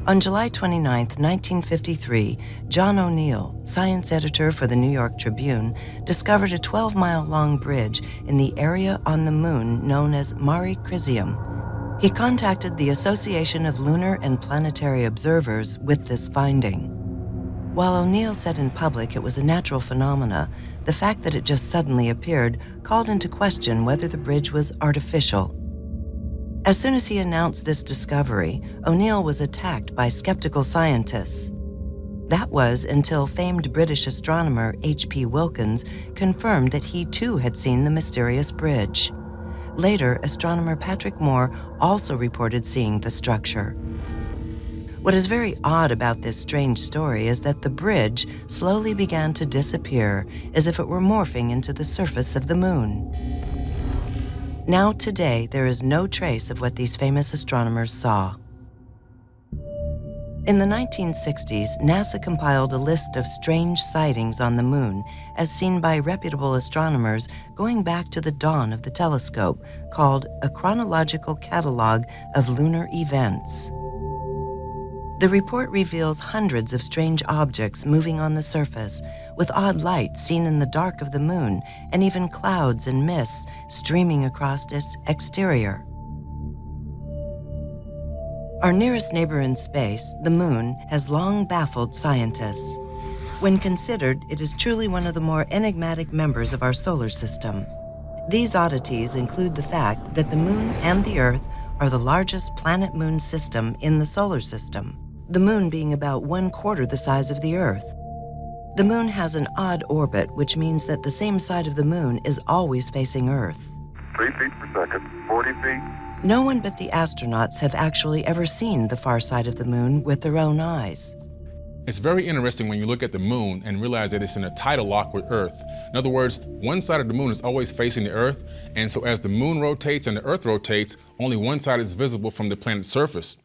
On July 29, 1953, John O'Neill, science editor for the New York Tribune, discovered a 12-mile-long bridge in the area on the moon known as Mare Crisium. He contacted the Association of Lunar and Planetary Observers with this finding. While O'Neill said in public it was a natural phenomena, the fact that it just suddenly appeared called into question whether the bridge was artificial. As soon as he announced this discovery, O'Neill was attacked by skeptical scientists. That was until famed British astronomer H.P. Wilkins confirmed that he too had seen the mysterious bridge. Later, astronomer Patrick Moore also reported seeing the structure. What is very odd about this strange story is that the bridge slowly began to disappear as if it were morphing into the surface of the moon. Now today, there is no trace of what these famous astronomers saw. In the 1960s, NASA compiled a list of strange sightings on the moon as seen by reputable astronomers going back to the dawn of the telescope, called a chronological catalog of lunar events. The report reveals hundreds of strange objects moving on the surface, with odd lights seen in the dark of the moon, and even clouds and mists streaming across its exterior. Our nearest neighbor in space, the moon, has long baffled scientists. When considered, it is truly one of the more enigmatic members of our solar system. These oddities include the fact that the moon and the Earth are the largest planet-moon system in the solar system, the moon being about 1/4 the size of the Earth. The moon has an odd orbit, which means that the same side of the moon is always facing Earth. 3 feet per second, 40 feet. No one but the astronauts have actually ever seen the far side of the moon with their own eyes. It's very interesting when you look at the moon and realize that it's in a tidal lock with Earth. In other words, one side of the moon is always facing the Earth, and so as the moon rotates and the Earth rotates, only one side is visible from the planet's surface.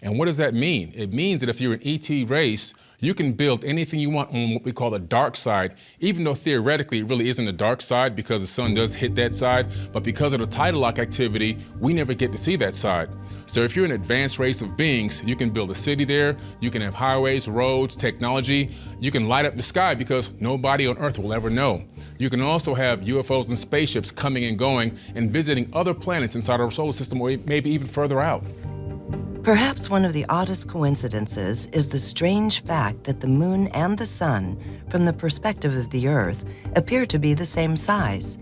And what does that mean? It means that if you're an ET race, you can build anything you want on what we call the dark side, even though theoretically it really isn't the dark side because the sun does hit that side, but because of the tidal lock activity, we never get to see that side. So if you're an advanced race of beings, you can build a city there, you can have highways, roads, technology, you can light up the sky because nobody on Earth will ever know. You can also have UFOs and spaceships coming and going and visiting other planets inside our solar system or maybe even further out. Perhaps one of the oddest coincidences is the strange fact that the moon and the sun, from the perspective of the Earth, appear to be the same size.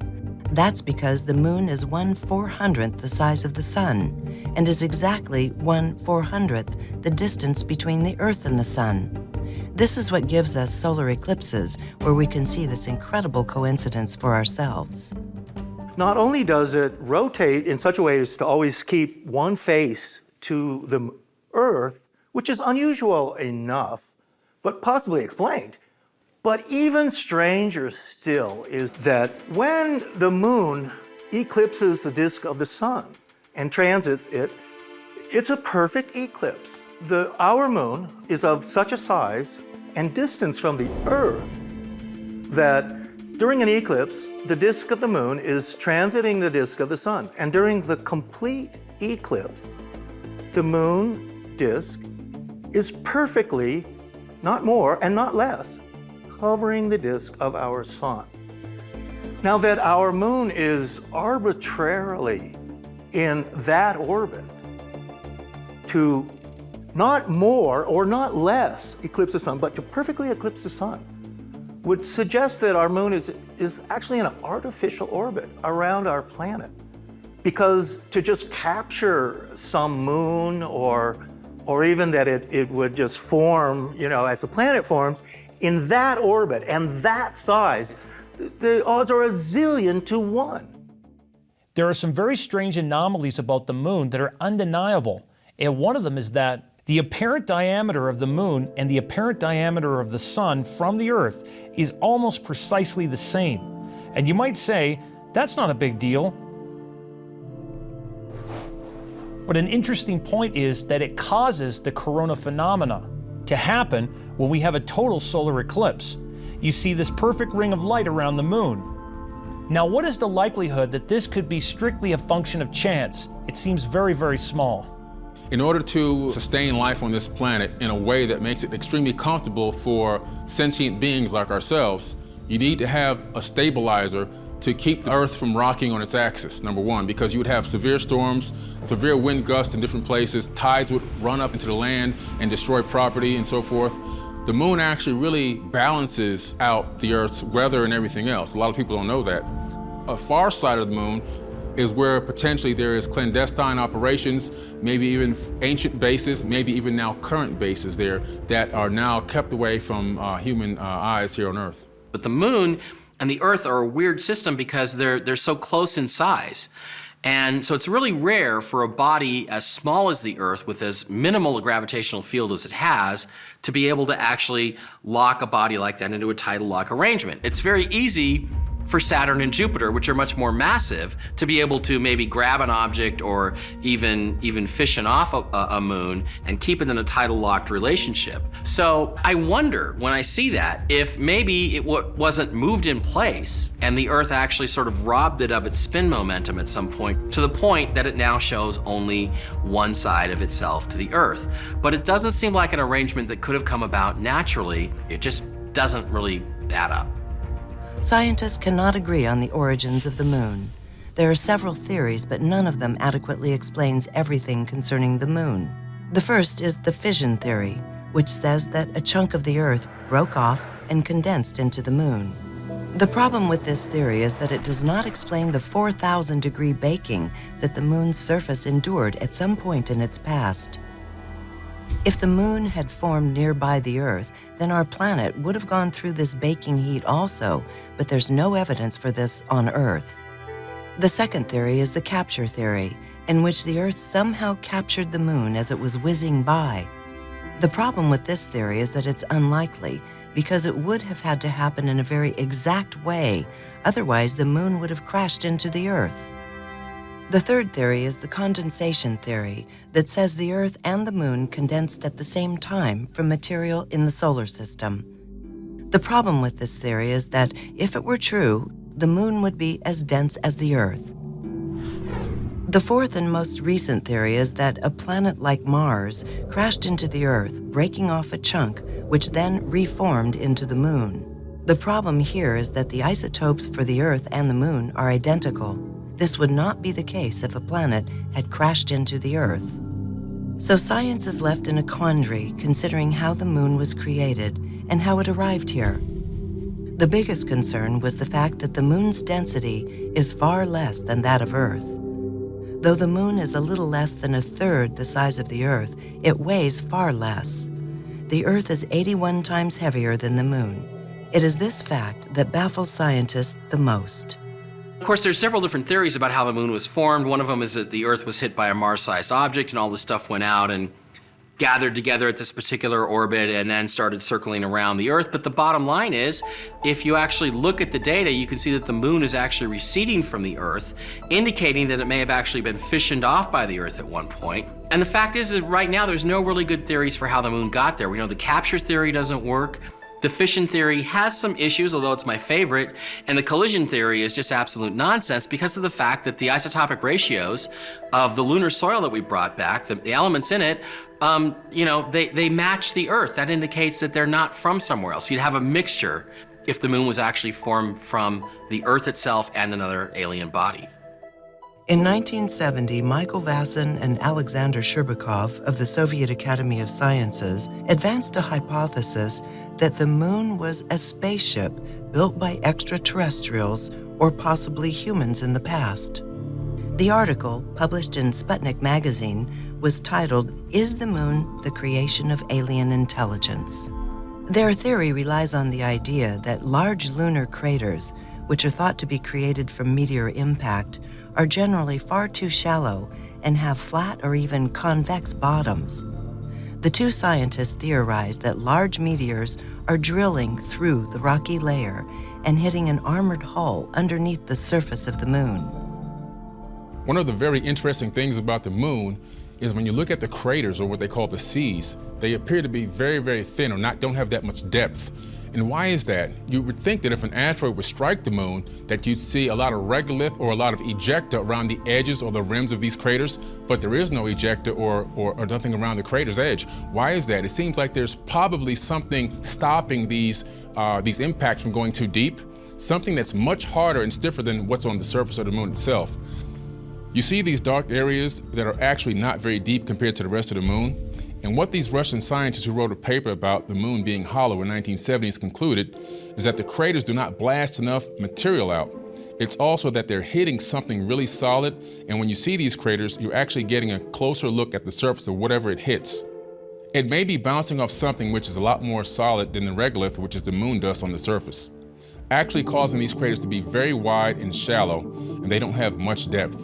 That's because the moon is 1/400th the size of the sun, and is exactly 1/400th the distance between the Earth and the sun. This is what gives us solar eclipses, where we can see this incredible coincidence for ourselves. Not only does it rotate in such a way as to always keep one face to the Earth, which is unusual enough, but possibly explained. But even stranger still is that when the moon eclipses the disk of the sun and transits it, it's a perfect eclipse. Our moon is of such a size and distance from the Earth that during an eclipse, the disk of the moon is transiting the disk of the sun. And during the complete eclipse, the moon disk is perfectly, not more and not less, covering the disk of our sun. Now that our moon is arbitrarily in that orbit to not more or not less eclipse the sun, but to perfectly eclipse the sun, would suggest that our moon is actually in an artificial orbit around our planet. Because to just capture some moon or even that it would just form, as the planet forms, in that orbit and that size, the odds are 1,000,000 to 1. There are some very strange anomalies about the moon that are undeniable. And one of them is that the apparent diameter of the moon and the apparent diameter of the sun from the Earth is almost precisely the same. And you might say, that's not a big deal. But an interesting point is that it causes the corona phenomena to happen when we have a total solar eclipse. You see this perfect ring of light around the moon. Now, what is the likelihood that this could be strictly a function of chance? It seems very, very small. In order to sustain life on this planet in a way that makes it extremely comfortable for sentient beings like ourselves, you need to have a stabilizer to keep the Earth from rocking on its axis, number one, because you would have severe storms, severe wind gusts in different places, tides would run up into the land and destroy property and so forth. The moon actually really balances out the Earth's weather and everything else. A lot of people don't know that. A far side of the moon is where potentially there is clandestine operations, maybe even ancient bases, maybe even now current bases there that are now kept away from human eyes here on Earth. But the moon and the Earth are a weird system because they're so close in size. And so it's really rare for a body as small as the Earth with as minimal a gravitational field as it has to be able to actually lock a body like that into a tidal lock arrangement. It's very easy for Saturn and Jupiter, which are much more massive, to be able to maybe grab an object or even fission off a moon and keep it in a tidal locked relationship. So I wonder when I see that if maybe it wasn't moved in place and the Earth actually sort of robbed it of its spin momentum at some point, to the point that it now shows only one side of itself to the Earth. But it doesn't seem like an arrangement that could have come about naturally. It just doesn't really add up. Scientists cannot agree on the origins of the moon. There are several theories, but none of them adequately explains everything concerning the moon. The first is the fission theory, which says that a chunk of the Earth broke off and condensed into the moon. The problem with this theory is that it does not explain the 4,000-degree baking that the moon's surface endured at some point in its past. If the moon had formed nearby the Earth, then our planet would have gone through this baking heat also, but there's no evidence for this on Earth. The second theory is the capture theory, in which the Earth somehow captured the moon as it was whizzing by. The problem with this theory is that it's unlikely, because it would have had to happen in a very exact way, otherwise the moon would have crashed into the Earth. The third theory is the condensation theory that says the Earth and the moon condensed at the same time from material in the solar system. The problem with this theory is that if it were true, the moon would be as dense as the Earth. The fourth and most recent theory is that a planet like Mars crashed into the Earth, breaking off a chunk, which then reformed into the moon. The problem here is that the isotopes for the Earth and the moon are identical. This would not be the case if a planet had crashed into the Earth. So science is left in a quandary considering how the moon was created and how it arrived here. The biggest concern was the fact that the moon's density is far less than that of Earth. Though the moon is a little less than a third the size of the Earth, it weighs far less. The Earth is 81 times heavier than the moon. It is this fact that baffles scientists the most. Of course, there's several different theories about how the moon was formed. One of them is that the Earth was hit by a Mars-sized object and all this stuff went out and gathered together at this particular orbit and then started circling around the Earth. But the bottom line is, if you actually look at the data, you can see that the moon is actually receding from the Earth, indicating that it may have actually been fissioned off by the Earth at one point. And the fact is that right now there's no really good theories for how the moon got there. We know the capture theory doesn't work. The fission theory has some issues, although it's my favorite, and the collision theory is just absolute nonsense because of the fact that the isotopic ratios of the lunar soil that we brought back, the elements in it, they match the Earth. That indicates that they're not from somewhere else. You'd have a mixture if the moon was actually formed from the Earth itself and another alien body. In 1970, Michael Vassin and Alexander Sherbakov of the Soviet Academy of Sciences advanced a hypothesis that the moon was a spaceship built by extraterrestrials or possibly humans in the past. The article, published in Sputnik magazine, was titled, "Is the Moon the Creation of Alien Intelligence?" Their theory relies on the idea that large lunar craters, which are thought to be created from meteor impact, are generally far too shallow and have flat or even convex bottoms. The two scientists theorized that large meteors are drilling through the rocky layer and hitting an armored hull underneath the surface of the moon. One of the very interesting things about the moon is when you look at the craters, or what they call the seas, they appear to be very, very thin or don't have that much depth. And why is that? You would think that if an asteroid would strike the moon, that you'd see a lot of regolith or a lot of ejecta around the edges or the rims of these craters, but there is no ejecta or nothing around the crater's edge. Why is that? It seems like there's probably something stopping these impacts from going too deep, something that's much harder and stiffer than what's on the surface of the moon itself. You see these dark areas that are actually not very deep compared to the rest of the moon. And what these Russian scientists who wrote a paper about the moon being hollow in the 1970s concluded is that the craters do not blast enough material out. It's also that they're hitting something really solid, and when you see these craters, you're actually getting a closer look at the surface of whatever it hits. It may be bouncing off something which is a lot more solid than the regolith, which is the moon dust on the surface, actually causing these craters to be very wide and shallow, and they don't have much depth.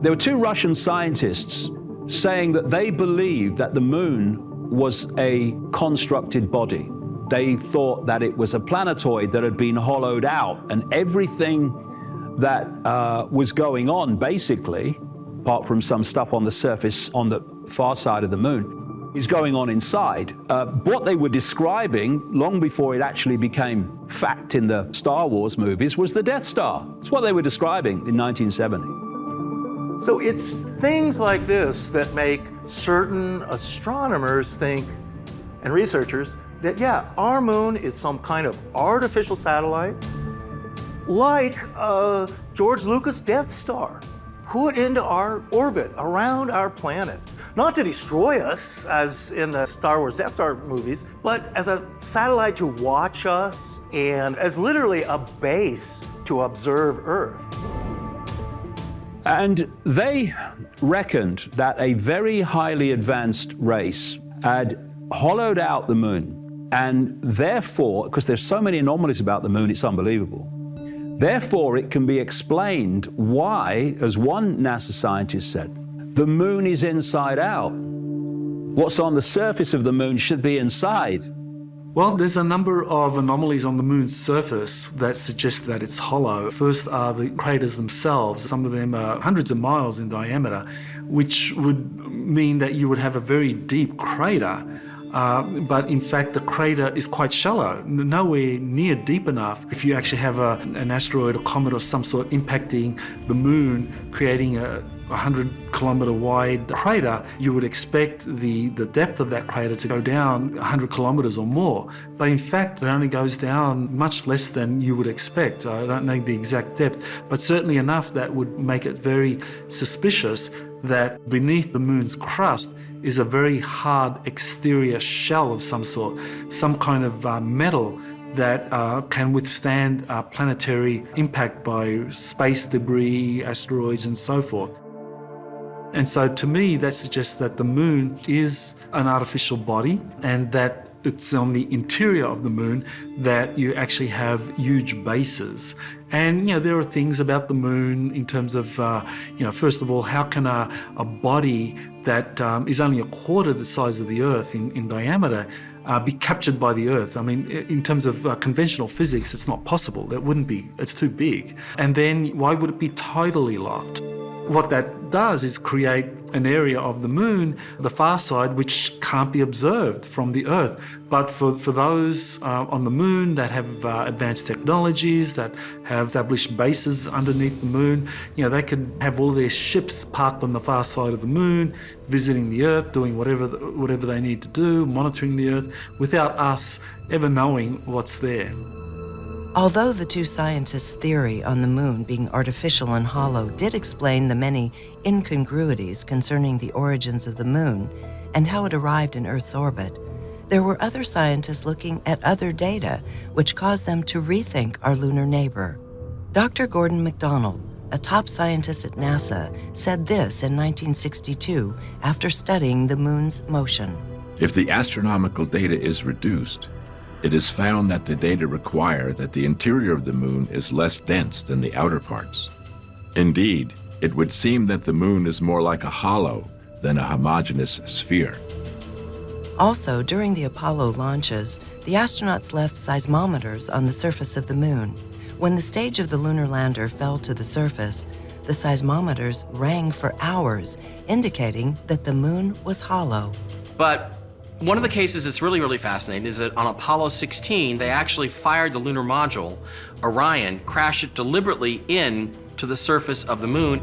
There were two Russian scientists saying that they believed that the moon was a constructed body. They thought that it was a planetoid that had been hollowed out, and everything that was going on, basically, apart from some stuff on the surface on the far side of the moon, is going on inside. What they were describing, long before it actually became fact in the Star Wars movies, was the Death Star. That's what they were describing in 1970. So it's things like this that make certain astronomers think, and researchers, that yeah, our moon is some kind of artificial satellite, like George Lucas' Death Star, put into our orbit around our planet. Not to destroy us, as in the Star Wars Death Star movies, but as a satellite to watch us and as literally a base to observe Earth. And they reckoned that a very highly advanced race had hollowed out the moon, and therefore, because there's so many anomalies about the moon, it's unbelievable. Therefore, it can be explained why, as one NASA scientist said, the moon is inside out. What's on the surface of the moon should be inside. Well, there's a number of anomalies on the moon's surface that suggest that it's hollow. First are the craters themselves. Some of them are hundreds of miles in diameter, which would mean that you would have a very deep crater. But in fact, the crater is quite shallow, nowhere near deep enough. If you actually have an asteroid or comet of some sort impacting the moon, creating a 100-kilometer wide crater, you would expect the depth of that crater to go down 100 kilometers or more. But in fact, it only goes down much less than you would expect. I don't know the exact depth, but certainly enough that would make it very suspicious that beneath the moon's crust is a very hard exterior shell of some sort, some kind of metal that can withstand planetary impact by space debris, asteroids, and so forth. And so to me, that suggests that the moon is an artificial body, and that it's on the interior of the moon that you actually have huge bases. And, you know, there are things about the moon in terms of, first of all, how can a body that is only a quarter the size of the Earth in diameter be captured by the Earth? I mean, in terms of conventional physics, it's not possible. That wouldn't be, it's too big. And then why would it be tidally locked? What that does is create an area of the moon, the far side, which can't be observed from the Earth. But for those on the moon that have advanced technologies, that have established bases underneath the moon, you know, they could have all their ships parked on the far side of the moon, visiting the Earth, doing whatever they need to do, monitoring the Earth, without us ever knowing what's there. Although the two scientists' theory on the moon being artificial and hollow did explain the many incongruities concerning the origins of the moon and how it arrived in Earth's orbit, there were other scientists looking at other data which caused them to rethink our lunar neighbor. Dr. Gordon MacDonald, a top scientist at NASA, said this in 1962 after studying the moon's motion. If the astronomical data is reduced, it is found that the data require that the interior of the moon is less dense than the outer parts. Indeed, it would seem that the moon is more like a hollow than a homogeneous sphere. Also, during the Apollo launches, the astronauts left seismometers on the surface of the moon. When the stage of the lunar lander fell to the surface, the seismometers rang for hours, indicating that the moon was hollow. But One of the cases that's really, really fascinating is that on Apollo 16, they actually fired the lunar module, Orion, crashed it deliberately in to the surface of the moon,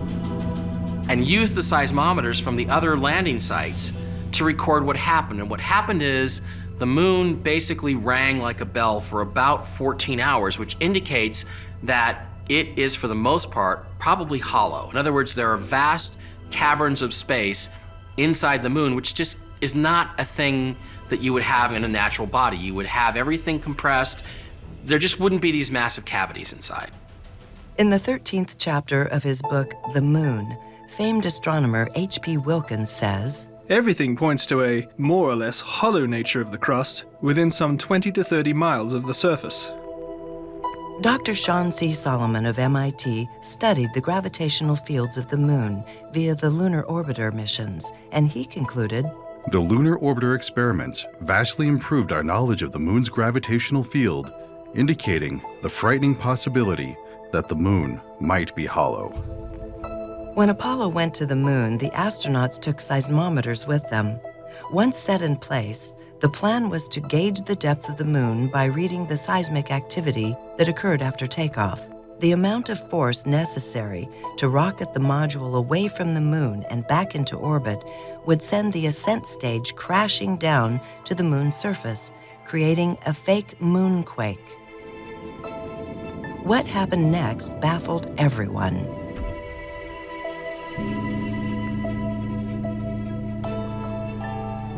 and used the seismometers from the other landing sites to record what happened. And what happened is the moon basically rang like a bell for about 14 hours, which indicates that it is, for the most part, probably hollow. In other words, there are vast caverns of space inside the moon, which just is not a thing that you would have in a natural body. You would have everything compressed. There just wouldn't be these massive cavities inside. In the 13th chapter of his book, The Moon, famed astronomer H.P. Wilkins says, "Everything points to a more or less hollow nature of the crust within some 20 to 30 miles of the surface." Dr. Sean C. Solomon of MIT studied the gravitational fields of the moon via the Lunar Orbiter missions, and he concluded, "The Lunar Orbiter experiments vastly improved our knowledge of the moon's gravitational field, indicating the frightening possibility that the moon might be hollow." When Apollo went to the moon, the astronauts took seismometers with them. Once set in place, the plan was to gauge the depth of the moon by reading the seismic activity that occurred after takeoff. The amount of force necessary to rocket the module away from the moon and back into orbit would send the ascent stage crashing down to the moon's surface, creating a fake moonquake. What happened next baffled everyone.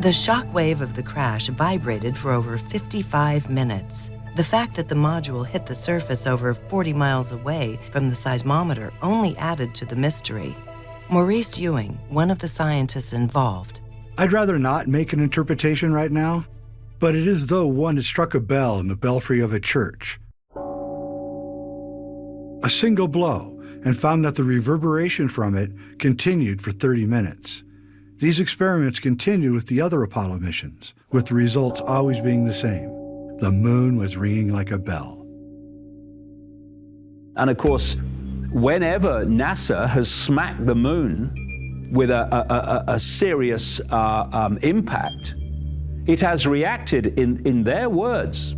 The shock wave of the crash vibrated for over 55 minutes. The fact that the module hit the surface over 40 miles away from the seismometer only added to the mystery. Maurice Ewing, one of the scientists involved, "I'd rather not make an interpretation right now, but it is as though one had struck a bell in the belfry of a church. A single blow, and found that the reverberation from it continued for 30 minutes. These experiments continued with the other Apollo missions, with the results always being the same. The moon was ringing like a bell." And of course, whenever NASA has smacked the moon with a serious impact, it has reacted, in their words,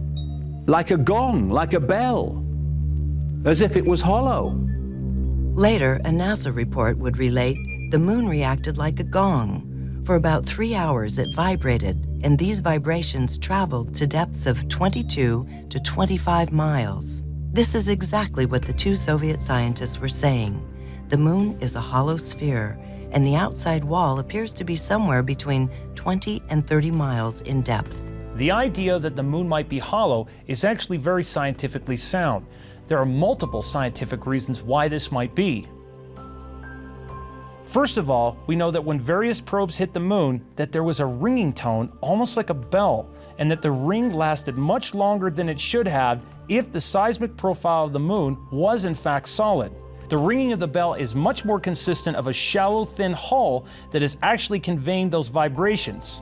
like a gong, like a bell, as if it was hollow. Later, a NASA report would relate the moon reacted like a gong. For about 3 hours, it vibrated, and these vibrations traveled to depths of 22 to 25 miles. This is exactly what the two Soviet scientists were saying. The moon is a hollow sphere, and the outside wall appears to be somewhere between 20 and 30 miles in depth. The idea that the moon might be hollow is actually very scientifically sound. There are multiple scientific reasons why this might be. First of all, we know that when various probes hit the moon, that there was a ringing tone, almost like a bell, and that the ring lasted much longer than it should have if the seismic profile of the moon was in fact solid. The ringing of the bell is much more consistent of a shallow, thin hull that is actually conveying those vibrations.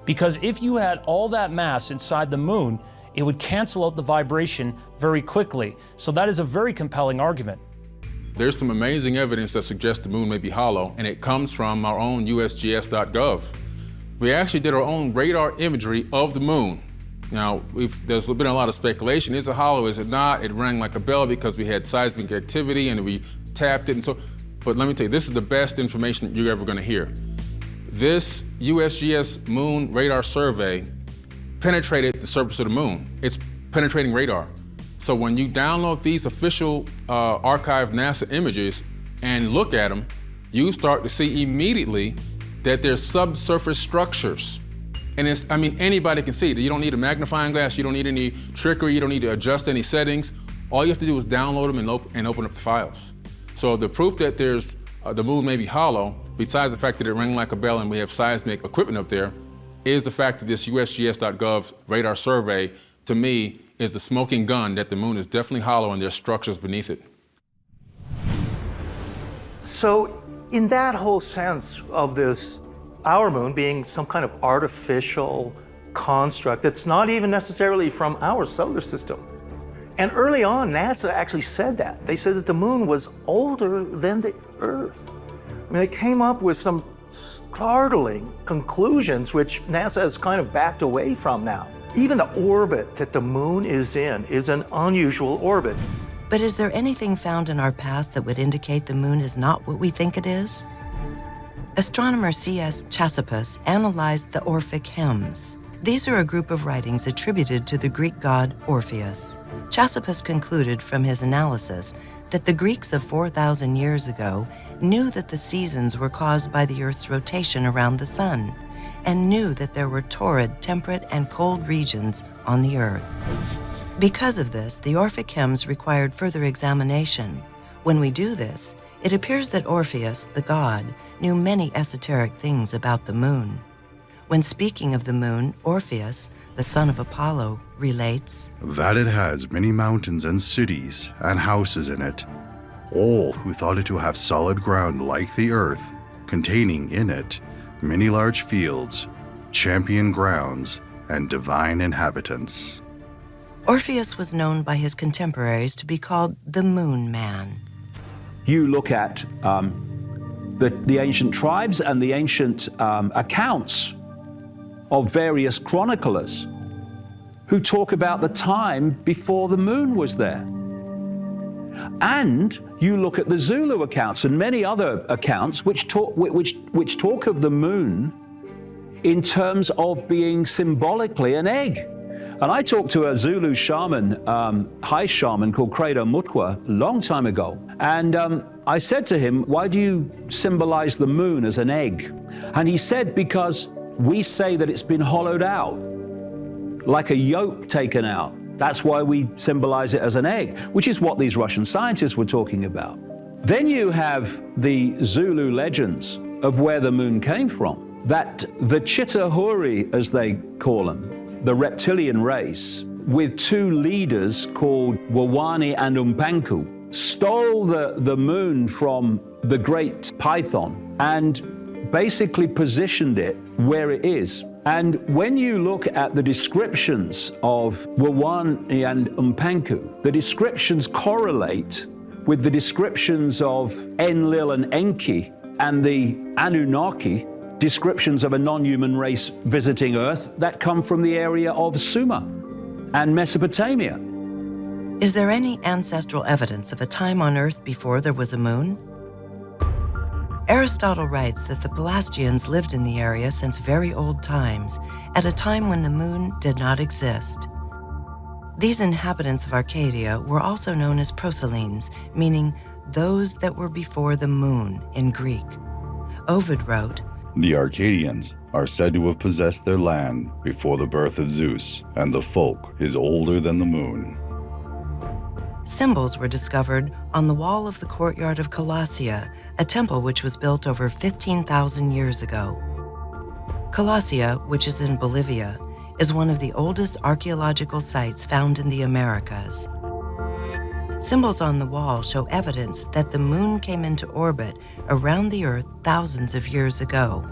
Because if you had all that mass inside the moon, it would cancel out the vibration very quickly. So that is a very compelling argument. There's some amazing evidence that suggests the moon may be hollow, and it comes from our own USGS.gov. We actually did our own radar imagery of the moon. Now, there's been a lot of speculation. Is it hollow? Is it not? It rang like a bell because we had seismic activity and we tapped it and so. But let me tell you, this is the best information you're ever going to hear. This USGS moon radar survey penetrated the surface of the moon. It's penetrating radar. So when you download these official archived NASA images and look at them, you start to see immediately that there's subsurface structures. And anybody can see it. You don't need a magnifying glass, you don't need any trickery, you don't need to adjust any settings. All you have to do is download them and open up the files. So the proof that the moon may be hollow, besides the fact that it rang like a bell and we have seismic equipment up there, is the fact that this USGS.gov radar survey, to me, is the smoking gun that the moon is definitely hollow and there's structures beneath it. So in that whole sense of this, our moon being some kind of artificial construct that's not even necessarily from our solar system. And early on, NASA actually said that. They said that the moon was older than the Earth. I mean, they came up with some startling conclusions which NASA has kind of backed away from now. Even the orbit that the moon is in is an unusual orbit. But is there anything found in our past that would indicate the moon is not what we think it is? Astronomer C.S. Chasopus analyzed the Orphic hymns. These are a group of writings attributed to the Greek god Orpheus. Chasopus concluded from his analysis that the Greeks of 4,000 years ago knew that the seasons were caused by the Earth's rotation around the sun, and knew that there were torrid, temperate, and cold regions on the Earth. Because of this, the Orphic hymns required further examination. When we do this, it appears that Orpheus, the god, knew many esoteric things about the moon. When speaking of the moon, Orpheus, the son of Apollo, relates that it has many mountains and cities and houses in it, all who thought it to have solid ground like the earth, containing in it many large fields, champion grounds, and divine inhabitants. Orpheus was known by his contemporaries to be called the Moon Man. You look at the ancient tribes and the ancient accounts of various chroniclers who talk about the time before the moon was there. And you look at the Zulu accounts and many other accounts which talk of the moon in terms of being symbolically an egg. And I talked to a Zulu shaman, high shaman called Credo Mutwa, a long time ago. And I said to him, why do you symbolize the moon as an egg? And he said, because we say that it's been hollowed out, like a yolk taken out. That's why we symbolize it as an egg, which is what these Russian scientists were talking about. Then you have the Zulu legends of where the moon came from, that the Chitahuri, as they call them, the reptilian race, with two leaders called Wawani and Umpanku, stole the moon from the great python and basically positioned it where it is. And when you look at the descriptions of Wawani and Umpanku, the descriptions correlate with the descriptions of Enlil and Enki and the Anunnaki, descriptions of a non-human race visiting Earth that come from the area of Sumer and Mesopotamia. Is there any ancestral evidence of a time on Earth before there was a moon? Aristotle writes that the Pelasgians lived in the area since very old times, at a time when the moon did not exist. These inhabitants of Arcadia were also known as proselenes, meaning those that were before the moon in Greek. Ovid wrote, The Arcadians are said to have possessed their land before the birth of Zeus, and the folk is older than the moon. Symbols were discovered on the wall of the courtyard of Colossia, a temple which was built over 15,000 years ago. Colossia, which is in Bolivia, is one of the oldest archaeological sites found in the Americas. Symbols on the wall show evidence that the moon came into orbit around the Earth thousands of years ago.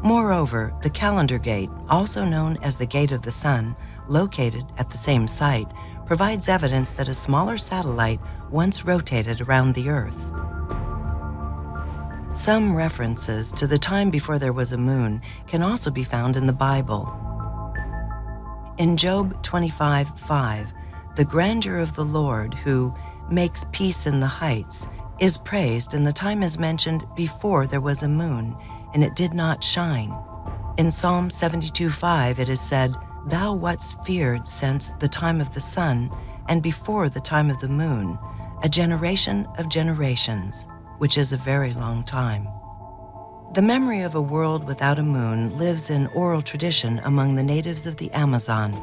Moreover, the Calendar Gate, also known as the Gate of the Sun, located at the same site, provides evidence that a smaller satellite once rotated around the Earth. Some references to the time before there was a moon can also be found in the Bible. In Job 25:5, the grandeur of the Lord who makes peace in the heights is praised, and the time is mentioned before there was a moon, and it did not shine. In Psalm 72:5 it is said, Thou wast feared since the time of the sun, and before the time of the moon, a generation of generations, which is a very long time. The memory of a world without a moon lives in oral tradition among the natives of the Amazon.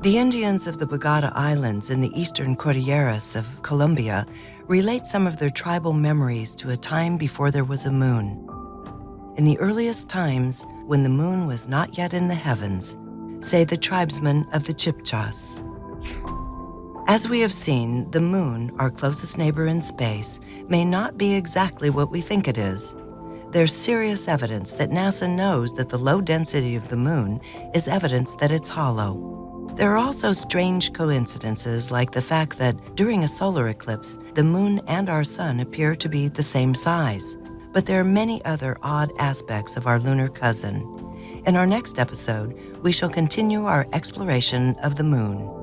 The Indians of the Bogota Islands in the eastern Cordilleras of Colombia relate some of their tribal memories to a time before there was a moon. In the earliest times, when the moon was not yet in the heavens, say the tribesmen of the Chibchas. As we have seen, the moon, our closest neighbor in space, may not be exactly what we think it is. There's serious evidence that NASA knows that the low density of the moon is evidence that it's hollow. There are also strange coincidences like the fact that during a solar eclipse, the moon and our sun appear to be the same size. but there are many other odd aspects of our lunar cousin. In our next episode, we shall continue our exploration of the moon.